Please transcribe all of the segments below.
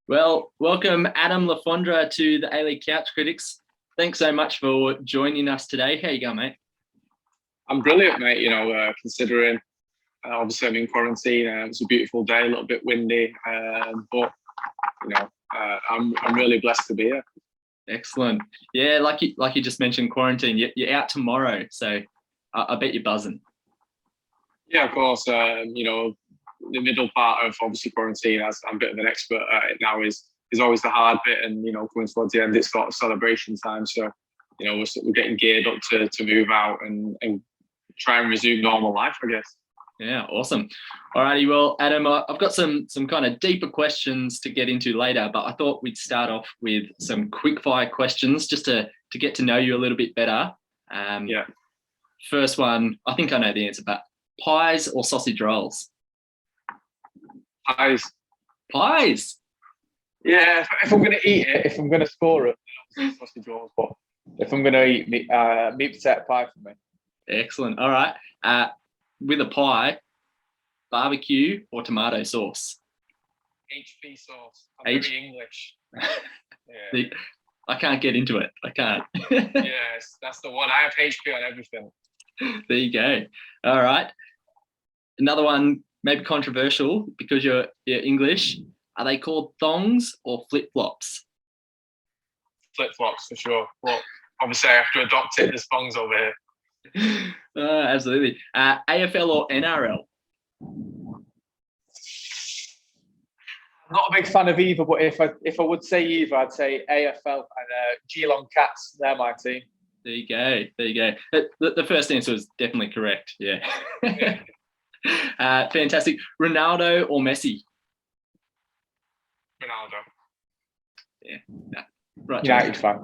Well, welcome Adam Le Fondre to the A-League Couch Critics. Thanks so much for joining us today. How you going, mate? I'm brilliant, mate. Considering obviously I'm in quarantine. It's a beautiful day, a little bit windy, but I'm really blessed to be here. Excellent. Yeah, like you just mentioned, quarantine. You're out tomorrow, so I bet you're buzzing. Yeah, of course. The middle part of obviously quarantine, as I'm a bit of an expert at it now, is always the hard bit, and coming towards the end, it's sort of celebration time. So we're getting geared up to move out and try and resume normal life, I guess. Yeah, awesome. Alrighty, well, Adam, I've got some kind of deeper questions to get into later, but I thought we'd start off with some quick fire questions just to get to know you a little bit better. Yeah. First one, I think I know the answer, but pies or sausage rolls? Pies. Pies? Yeah, if I'm going to eat it, if I'm going to score it, sausage rolls. But if I'm going to eat meat potato pie for me. Excellent. All right. With a pie, barbecue or tomato sauce? HB sauce. I'm very English. Yeah. I can't get into it. I can't. Yes, that's the one. I have HP on everything. There you go. All right. Another one, maybe controversial because you're English. Are they called thongs or flip-flops? Flip-flops for sure. But obviously I have to adopt it. There's thongs over here. Absolutely. AFL or NRL? I'm not a big fan of either, but if I would say either, I'd say AFL and Geelong Cats. They're my team. There you go. The first answer was definitely correct. Yeah. Fantastic. Ronaldo or Messi? Ronaldo. Yeah. No. Right. United fan.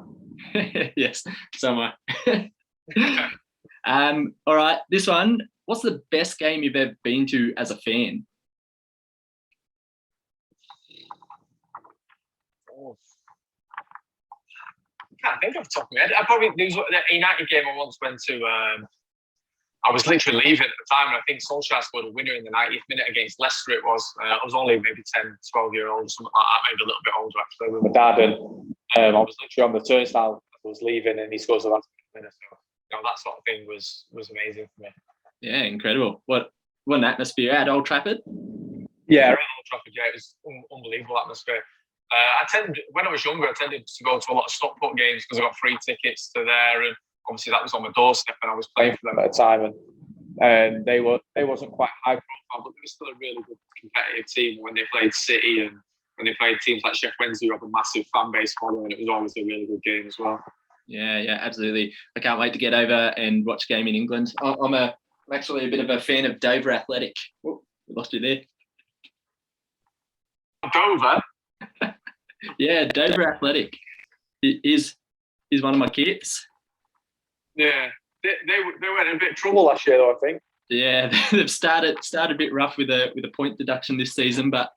Yes. So am I. All right. This one. What's the best game you've ever been to as a fan? I can't think off the top of my head. There was a United game I once went to. I was literally leaving at the time, and I think Solskjaer scored a winner in the 90th minute against Leicester. It was. I was only maybe 10, 12-year-old, or something like that, maybe a little bit older actually, with my dad. And I was literally on the turnstile. I was leaving, and he scores the last minute. So that sort of thing was amazing for me. Yeah, incredible. What an atmosphere at Old Trafford. Yeah, at Old Trafford. Yeah, it was unbelievable atmosphere. When I was younger, I tended to go to a lot of Stockport games because I got free tickets to there, and obviously that was on my doorstep, and I was playing for them at the time, and they wasn't quite high profile, but they were still a really good competitive team when they played City and when they played teams like Sheffield Wednesday, who have a massive fan base following. It was always a really good game as well. Yeah, absolutely. I can't wait to get over and watch a game in England. I'm actually a bit of a fan of Dover Athletic. Oh, we lost you there. Dover. Yeah, Dover Athletic is one of my kids. Yeah, they went in a bit of trouble last year, though, I think. Yeah, they've started a bit rough with a point deduction this season, but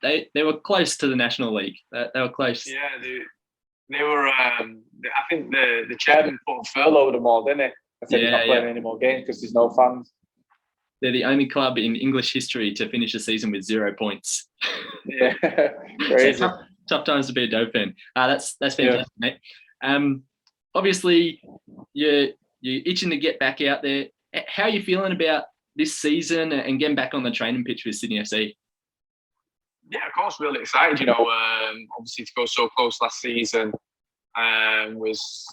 they were close to the National League. They were close. Yeah, they were. I think the chairman put a furlough them all, didn't he? I said he's not playing any more games because there's no fans. They're the only club in English history to finish a season with 0 points. Yeah, crazy. So tough times to be a Dover fan. That's fantastic, mate. Obviously, you're itching to get back out there. How are you feeling about this season and getting back on the training pitch with Sydney FC? Yeah, of course, really excited. Obviously to go so close last season was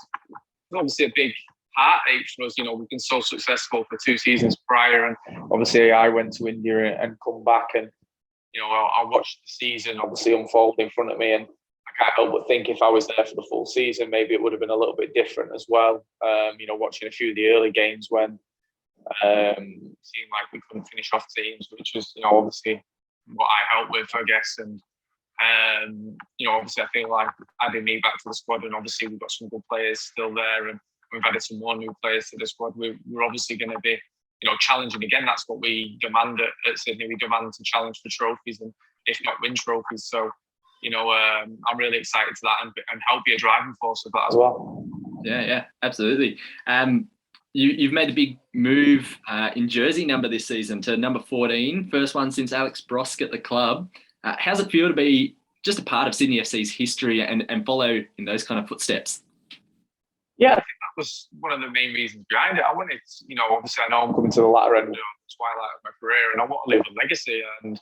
obviously a big heartache for us. We've been so successful for 2 seasons prior, and obviously I went to India and come back, and I watched the season obviously unfold in front of me, and I can't help but think if I was there for the full season, maybe it would have been a little bit different as well. Watching a few of the early games when it seemed like we couldn't finish off teams, which was obviously what I helped with, I guess, and obviously I feel like adding me back to the squad, and obviously we've got some good players still there, and we've added some more new players to the squad. We're obviously going to be, challenging again. That's what we demand at Sydney. We demand to challenge for trophies, and if not win trophies. So, I'm really excited to that and help be a driving force of that as well. Yeah, absolutely. You've made a big move in jersey number this season to number 14, first one since Alex Brosk at the club. How's it feel to be just a part of Sydney FC's history and follow in those kind of footsteps? Yeah, I think that was one of the main reasons behind it. I wanted, obviously I know I'm coming to the latter end of the twilight of my career, and I want to leave a legacy. And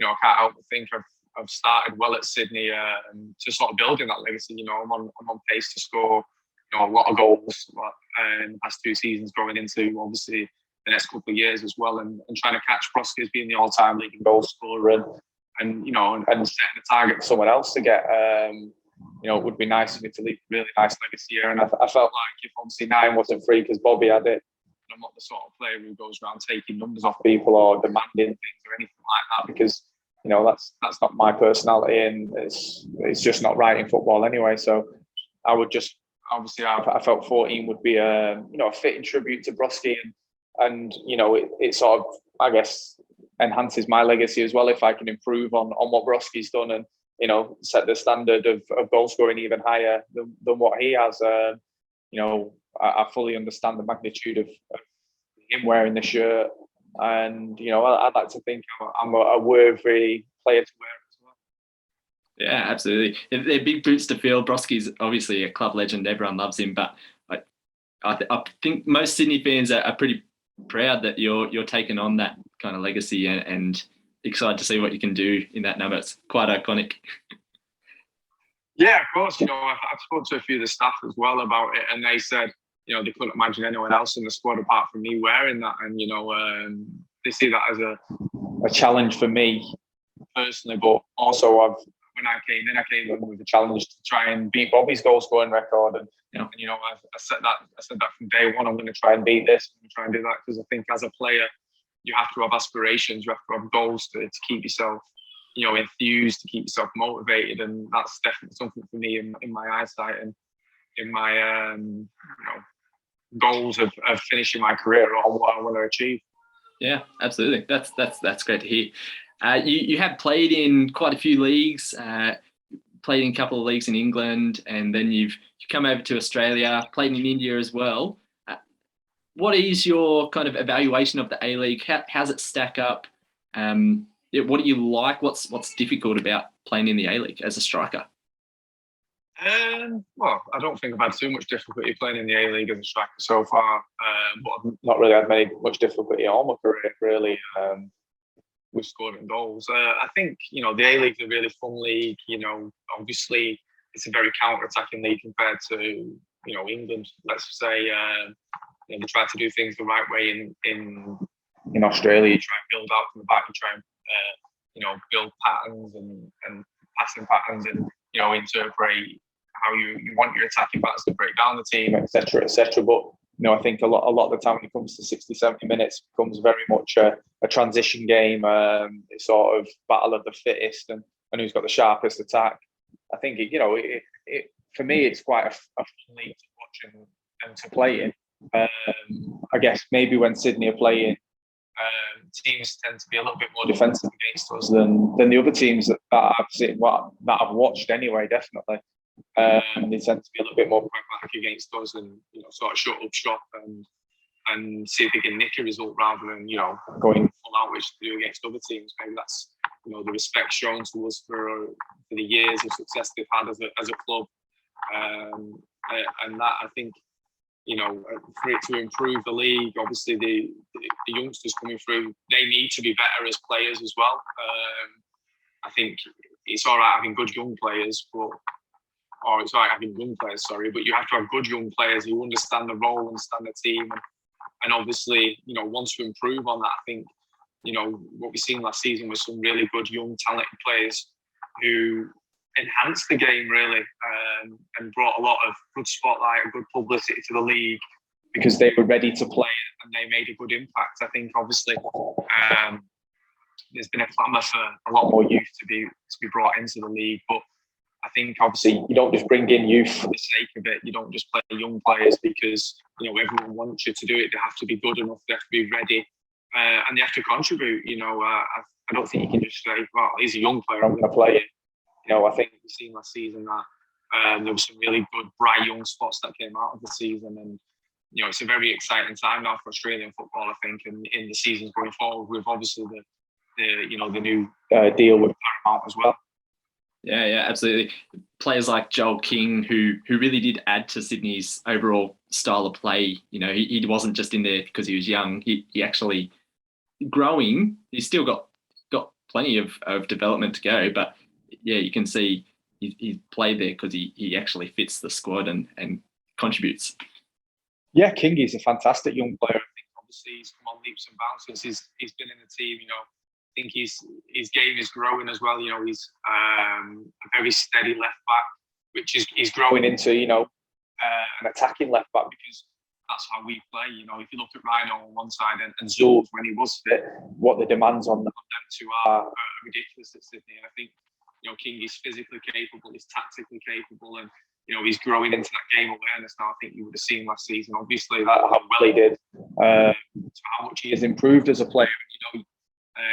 I can't help but think I've started well at Sydney to sort of building that legacy. I'm on pace to score a lot of goals in the past 2 seasons, going into obviously the next couple of years as well, and trying to catch Broski as being the all-time leading goal scorer, and setting a target for someone else to get. It would be nice for me to leave a really nice legacy here. And I felt like if obviously 9 wasn't free because Bobby had it, I'm not the sort of player who goes around taking numbers off people or demanding things or anything like that, because that's not my personality, and it's just not right in football anyway. So I would just obviously I felt 14 would be a fitting tribute to Broski, and it sort of, I guess, enhances my legacy as well if I can improve on what Broski's done and set the standard of goal scoring even higher than what he has. I fully understand the magnitude of him wearing the shirt, and I'd like to think I'm a worthy player to wear as well. Yeah, absolutely. They're big boots to fill. Broski's obviously a club legend. Everyone loves him, but I think most Sydney fans are pretty proud that you're taking on that kind of legacy and excited to see what you can do in that number. It's quite iconic. Yeah, of course. I've spoken to a few of the staff as well about it, and they said, they couldn't imagine anyone else in the squad apart from me wearing that. And, they see that as a challenge for me personally, but also when I came in with a challenge to try and beat Bobby's goal scoring record. And, I said that from day one, I'm going to try and beat this. I'm going to try and do that, because I think as a player, you have to have aspirations, you have to have goals to keep yourself, enthused, to keep yourself motivated. And that's definitely something for me in my eyesight and in my, goals of finishing my career or what I want to achieve. Yeah, absolutely. That's great to hear. You have played in quite a few leagues, played in a couple of leagues in England, and then you've come over to Australia, played in India as well. What is your kind of evaluation of the A-League? How's it stack up? What do you like? What's difficult about playing in the A-League as a striker? Well, I don't think I've had too much difficulty playing in the A-League as a striker so far, but I've not really had much difficulty all my career, really, with scoring goals. I think, the A-League is a really fun league. Obviously, it's a very counter-attacking league compared to, England, let's say. They try to do things the right way in Australia. You try and build out from the back. You try and build patterns and passing patterns, and interpret how you want your attacking backs to break down the team, etc., etc. But I think a lot of the time when it comes to 60, 70 minutes, it becomes very much a transition game. It's sort of battle of the fittest and who's got the sharpest attack. I think it for me, it's quite a fun league to watch and to play in. I guess maybe when Sydney are playing, teams tend to be a little bit more defensive against us than the other teams that I've seen, that I've watched anyway. Definitely, they tend to be a little bit more pragmatic against us, and sort of shut up shop and see if they can nick a result rather than going full out, which they do against other teams. Maybe that's the respect shown to us for the years of success they've had as a club, and that I think. For it to improve the league, obviously the youngsters coming through, they need to be better as players as well. I think it's all right having good young players, but you have to have good young players who understand the role, understand the team, and obviously, want to improve on that. I think, what we've seen last season was some really good young talented players who enhanced the game really, and brought a lot of good spotlight and good publicity to the league because they were ready to play and they made a good impact. I think obviously there's been a clamour for a lot more youth to be brought into the league, but I think obviously you don't just bring in youth for the sake of it. You don't just play young players because everyone wants you to do it. They have to be good enough. They have to be ready, and they have to contribute. I don't think you can just say, "Well, he's a young player. I'm going to play it." I think we've seen last season that there were some really good, bright young spots that came out of the season, and it's a very exciting time now for Australian football. I think, and in the seasons going forward, with obviously the new deal with amount as well. Yeah, absolutely. Players like Joel King, who really did add to Sydney's overall style of play. You know, he wasn't just in there because he was young. He actually growing. He's still got plenty of development to go, but yeah, you can see he's played there because he actually fits the squad and contributes. Yeah, King is a fantastic young player. I think obviously he's come on leaps and bounds since he's been in the team. You know, I think his game is growing as well. You know, he's a very steady left back, which is growing into, you know, an attacking left back, because that's how we play. You know, if you look at Rhino on one side and Zulf when he was fit, what the demands on them two are ridiculous at Sydney. And I think, you know, King is physically capable, he's tactically capable, and you know, he's growing into that game awareness now. I think you would have seen last season, obviously, that how well he did, how much he has improved as a player. You know,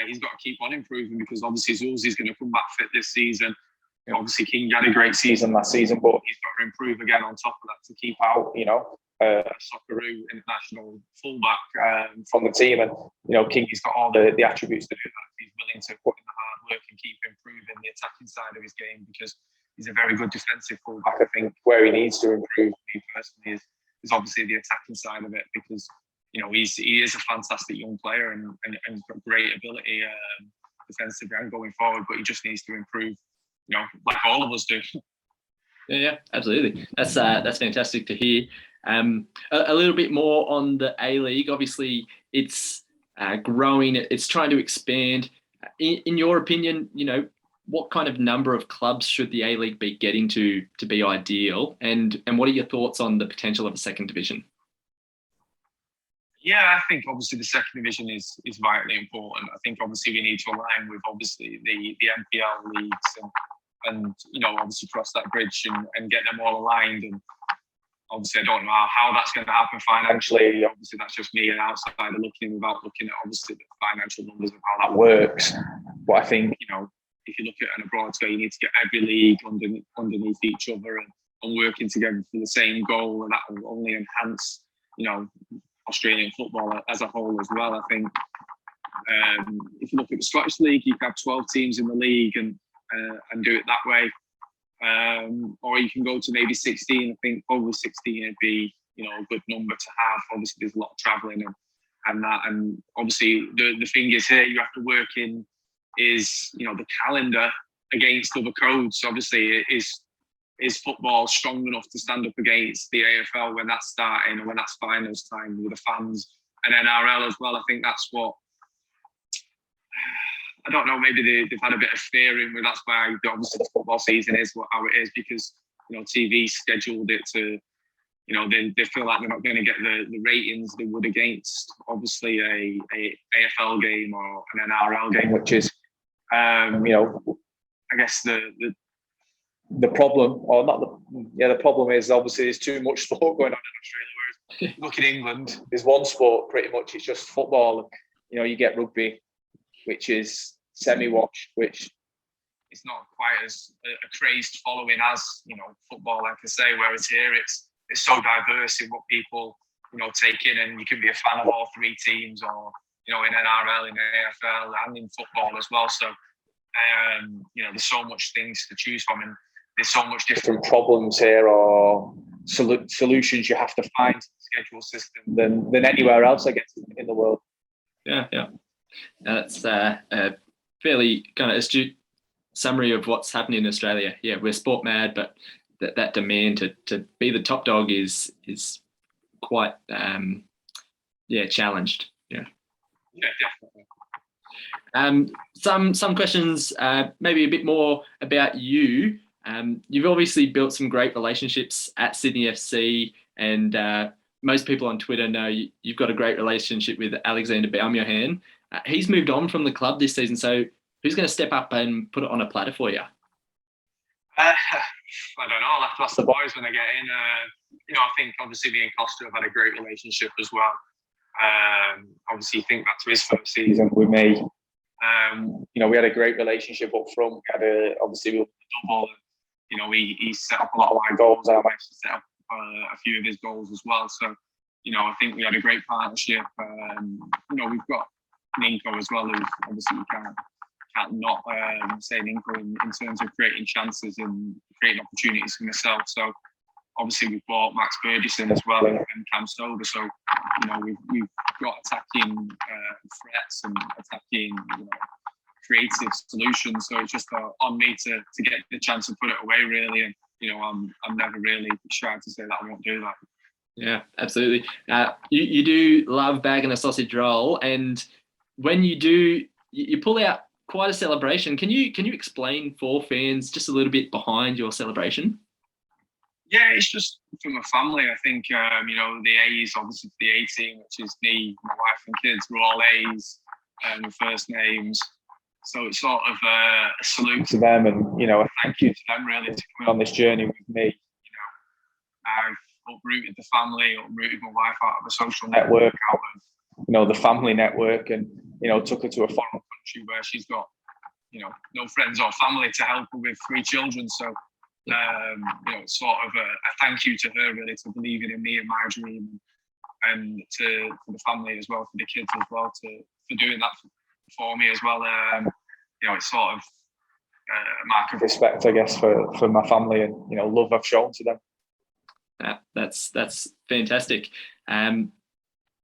he's got to keep on improving, because obviously Zulzi's going to come back fit this season. You know, obviously King had a great season last season, but he's got to improve again on top of that to keep out, you know, Socceroo international fullback from the team. And you know, King has got all the attributes to do that. He's willing to put in the hard work and keep improving the attacking side of his game, because he's a very good defensive fullback. I think where he needs to improve, me personally, is obviously the attacking side of it, because you know, he is a fantastic young player and he's got great ability defensively and going forward, but he just needs to improve, you know, like all of us do. Yeah, absolutely. That's fantastic to hear. A little bit more on the ALeague. Obviously, it's growing. It's trying to expand. In your opinion, you know, what kind of number of clubs should the ALeague be getting to be ideal? And what are your thoughts on the potential of a second division? Yeah, I think obviously the second division is vitally important. I think obviously we need to align with obviously the NPL leagues and you know, obviously cross that bridge and get them all aligned. And obviously I don't know how that's going to happen financially. Obviously that's just me, an outsider looking without looking at obviously the financial numbers of how that works. But I think, you know, if you look at it on a broad scale, you need to get every league underneath each other and working together for the same goal, and that will only enhance, you know, Australian football as a whole as well. I think if you look at the Scottish League, you can have 12 teams in the league and do it that way. Or you can go to maybe 16. I think over 16 would be, you know, a good number to have. Obviously, there's a lot of travelling and that. And obviously, the thing is here, you have to work in is, you know, the calendar against other codes. Obviously, is football strong enough to stand up against the AFL when that's starting or when that's finals time with the fans, and NRL as well? I think that's what, I don't know, maybe they've had a bit of fear in with. That's why obviously the football season is how it is, because, you know, TV scheduled it to, you know, they feel like they're not going to get the ratings they would against obviously a AFL game or an NRL game, which is, you know, I guess the problem, or not the problem is obviously there's too much sport going on in Australia. Whereas look in England, there's one sport pretty much, it's just football. You know, you get rugby, which is semi-watched, which is not quite as a crazed following as, you know, football, like I say. Whereas here it's so diverse in what people, you know, take in, and you can be a fan of all three teams, or, you know, in NRL, in AFL, and in football as well. So, you know, there's so much things to choose from, and there's so much different problems here or solutions you have to find to the schedule system than anywhere else, I guess, in the world. Yeah. That's a fairly kind of astute summary of what's happening in Australia. Yeah, we're sport mad, but that demand to be the top dog is quite challenged. Yeah, definitely. Some questions, maybe a bit more about you. You've obviously built some great relationships at Sydney FC, and most people on Twitter know you've got a great relationship with Alexander Baumjohann. He's moved on from the club this season, so who's going to step up and put it on a platter for you? I don't know. I'll have to ask the boys when they get in. You know, I think obviously me and Costa have had a great relationship as well. Obviously, you think back to his first season with me. You know, we had a great relationship up front. We had obviously we won the double. You know, he set up a lot of my goals, and I managed to set up a few of his goals as well. So, you know, I think we had a great partnership. You know, we've got Ninko as well, who obviously you can't can't not say an inkle in terms of creating chances and creating opportunities for myself. So obviously we've bought Max Burgess in as well and Cam Sogg. So we've got attacking threats and attacking creative solutions. So it's just on me to get the chance to put it away really. And I'm never really shy to say that I won't do that. Yeah, absolutely. You do love bagging a sausage roll, and when you do, you pull out quite a celebration. Can you explain for fans just a little bit behind your celebration? Yeah, it's just for my family. I think the A's, obviously the A team, which is me, my wife and kids, we're all A's, first names. So it's sort of a salute to them, and a thank you to them really to coming on this journey with me. I've uprooted the family, uprooted my wife out of a social network, out of the family network, and took her to a foreign country where she's got no friends or family to help her with 3 children. So it's sort of a thank you to her really, to believing in me and my dream, and to the family as well, for the kids as well, for doing that for me as well. It's sort of a mark of respect, I guess, for my family, and love I've shown to them. That's fantastic.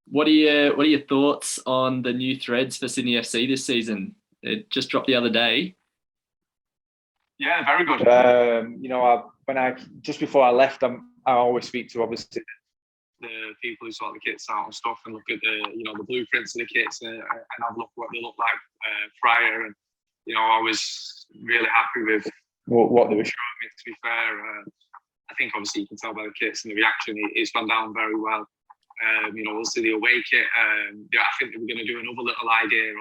What are your thoughts on the new threads for Sydney FC this season? It just dropped the other day. Yeah, very good. Just before I left, I always speak to obviously the people who sort the kits out and stuff, and look at the blueprints of the kits and have a look at what they look like prior. And I was really happy with what they were showing me. To be fair, I think obviously you can tell by the kits and the reaction, it's gone down very well. Also the away kit, I think they were going to do another little idea,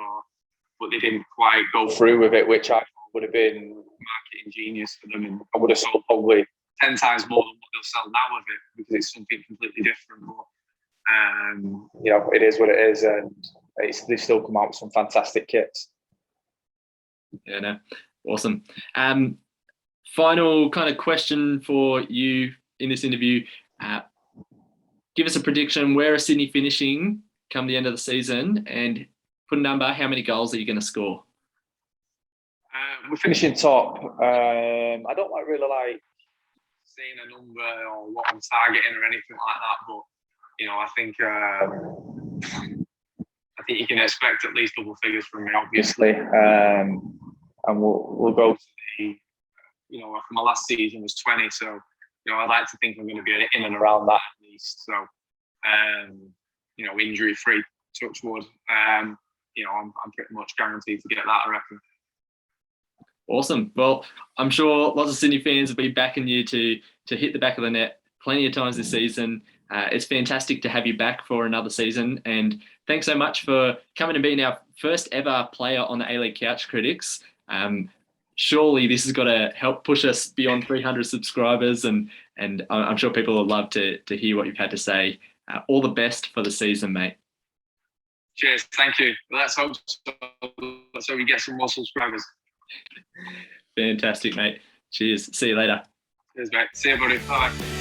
but they didn't quite go through with it, which I thought would have been marketing genius for them, and I would have sold probably 10 times more than what they'll sell now of it, because it's something completely different. But it is what it is, and they still come out with some fantastic kits. Yeah, no, awesome. Final kind of question for you in this interview. Give us a prediction. Where are Sydney finishing come the end of the season? And put a number. How many goals are you going to score? We're finishing top. I don't really like saying a number or what I'm targeting or anything like that. But I think you can expect at least double figures from me, obviously. And we'll go to the. My last season was 20, so I'd like to think I'm going to be in and around that at least. So, injury free, touch wood. I'm pretty much guaranteed to get that, I reckon. Awesome. Well, I'm sure lots of Sydney fans will be backing you to hit the back of the net plenty of times this season. It's fantastic to have you back for another season, and thanks so much for coming and being our first ever player on the A-League Couch Critics. Surely this has got to help push us beyond 300 subscribers, and I'm sure people will love to hear what you've had to say. All the best for the season, mate. Cheers, thank you. Let's hope so we get some more subscribers. Fantastic, mate. Cheers. See you later. Cheers, mate. See you, buddy. Bye.